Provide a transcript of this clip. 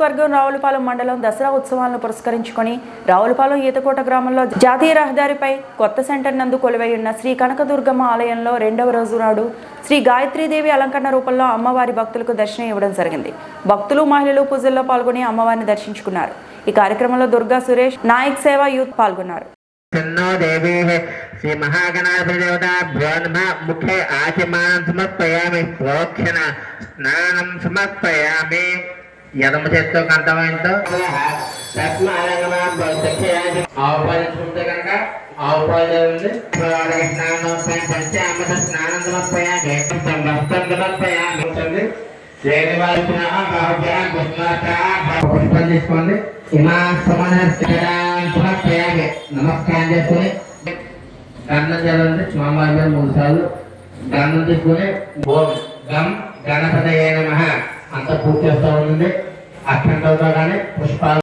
నియోజకవర్గం రావులపాలెం మండలం దసరా ఉత్సవాలను పురస్కరించుకొని రావులపాలెం ఈతకోట గ్రామంలో జాతీయ రహదారిపై కొత్త సెంటర్ నందు కొలువై ఉన్న శ్రీ కనకదుర్గమ్మ ఆలయంలో రెండవ రోజు నాడు శ్రీ గాయత్రీదేవి అలంకరణ రూపంలో అమ్మవారి భక్తులకు దర్శనం ఇవ్వడం జరిగింది. భక్తులు మహిళలు పూజల్లో పాల్గొని అమ్మవారిని దర్శించుకున్నారు. ఈ కార్యక్రమంలో దుర్గా సురేష్ నాయక్ సేవా యూత్ పాల్గొన్నారు. श्री महागणाधिदेवताभ्यो नमः मुखे आचमनं समर्पयामि प्रोक्षण स्नानं समर्पयामि यदमुचेत्तो कंठवंतो तस्मालंगमा बलसख्यानि आवपादिंచుకుంటే కనుక आवपादिంది స్నానం పంచామృత స్నానం సమర్పయామి సంవత్సరం సమర్పయామి ఉంటుంది దేవవారిన ఆభ్యాం గుణాతా పుష్పం తీసుకోండి ఇమా సమనస్కరాన్ సమర్పయామి నమస్కారం చేసుకొని గన్నం చదవండి స్వామివారి మీద 3 సార్లు గన్నం తీసుకుని ఓం గం గణపతయే నమః అంత పూర్తి చేస్తూ ఉంటుంది. అక్షంతలతో కానీ పుష్పాలు